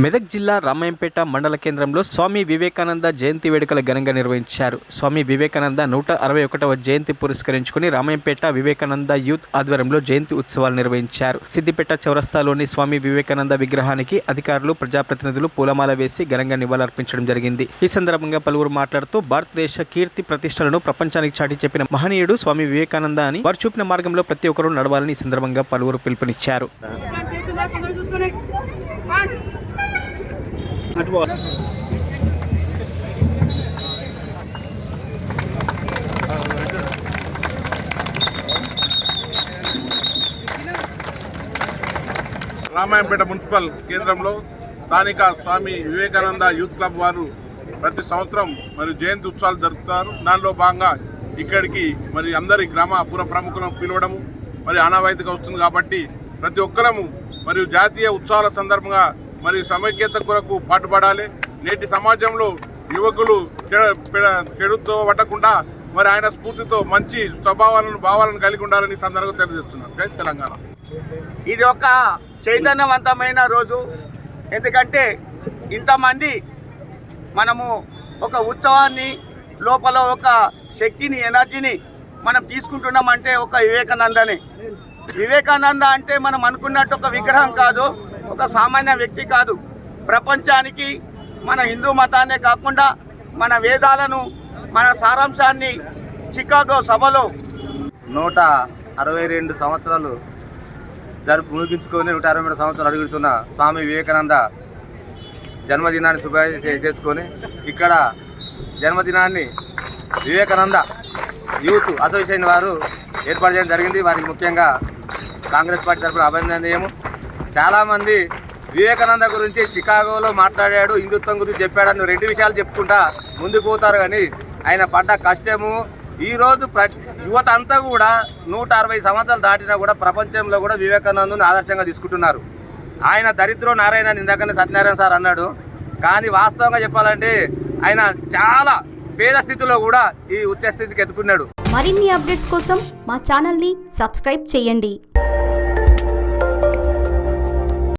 మెదక్ జిల్లా రామాయంపేట మండల కేంద్రంలో స్వామి వివేకానంద జయంతి వేడుకలు ఘనంగా నిర్వహించారు. స్వామి వివేకానంద 161వ జయంతి పురస్కరించుకుని రామాయంపేట వివేకానంద యూత్ ఆధ్వర్యంలో జయంతి ఉత్సవాలు నిర్వహించారు. సిద్దిపేట చౌరస్తాలోని స్వామి వివేకానంద విగ్రహానికి అధికారులు, ప్రజాప్రతినిధులు పూలమాల వేసి ఘనంగా నివాళులర్పించడం జరిగింది. ఈ సందర్భంగా పలువురు మాట్లాడుతూ భారతదేశ కీర్తి ప్రతిష్టలను ప్రపంచానికి చాటి చెప్పిన మహనీయుడు స్వామి వివేకానంద అని, వారు చూపిన మార్గంలో ప్రతి ఒక్కరూ నడవాలని ఈ సందర్భంగా పలువురు పిలుపునిచ్చారు. రామాయంపేట మున్సిపల్ కేంద్రంలో స్థానిక స్వామి వివేకానంద యూత్ క్లబ్ వారు ప్రతి సంవత్సరం మరి జయంతి ఉత్సవాలు జరుపుతారు. దానిలో భాగంగా ఇక్కడికి మరి అందరి గ్రామ పుర ప్రముఖులను పిలవడము మరి ఆనవాయితీగా వస్తుంది. కాబట్టి ప్రతి ఒక్కరము మరియు జాతీయ ఉత్సవాల సందర్భంగా మరి సమైక్యత కొరకు పాటుపడాలి. నేటి సమాజంలో యువకులు చెడుతో పట్టకుండా మరి ఆయన స్ఫూర్తితో మంచి భావాలను కలిగి ఉండాలని సందర్భంగా తెలియజేస్తున్నారు. జై తెలంగాణ. ఇది ఒక చైతన్యవంతమైన రోజు. ఎందుకంటే ఇంతమంది మనము ఒక ఉత్సవాన్ని లోపల ఒక శక్తిని, ఎనర్జీని మనం తీసుకుంటున్నామంటే ఒక వివేకానందనే. వివేకానంద అంటే మనం అనుకున్నట్టు ఒక విగ్రహం కాదు, ఒక సామాన్య వ్యక్తి కాదు. ప్రపంచానికి మన హిందూ మతాన్నే కాకుండా మన వేదాలను, మన సారాంశాన్ని చికాగో సభలో 162 సంవత్సరాలు ముగించుకొని 163 సంవత్సరాలు అడుగుతున్న స్వామి వివేకానంద జన్మదినాన్ని చేసుకొని ఇక్కడ జన్మదినాన్ని వివేకానంద యూత్ అసోసియేషన్ వారు ఏర్పాటు చేయడం జరిగింది. వారికి ముఖ్యంగా కాంగ్రెస్ పార్టీ తరఫున అభినందనీయము. చాలామంది వివేకానంద గురించి చికాగోలో మాట్లాడాడు, హిందుత్వం గురించి చెప్పాడని 2 విషయాలు చెప్పుకుంటా ముందుకు పోతారు. కానీ ఆయన పడ్డ కష్టము ఈరోజు యువత అంతా కూడా 160 సంవత్సరాలు దాటినా కూడా ప్రపంచంలో కూడా వివేకానందుని ఆదర్శంగా తీసుకుంటున్నారు. ఆయన దరిద్రం నారాయణ ఇందాకనే సత్యనారాయణ సార్ అన్నాడు. కానీ వాస్తవంగా చెప్పాలంటే ఆయన చాలా పేద స్థితిలో కూడా ఈ ఉచ్చ స్థితికి ఎదుకున్నాడు. మరిన్ని అప్డేట్స్ కోసం మా ఛానల్ని సబ్స్క్రైబ్ చేయండి.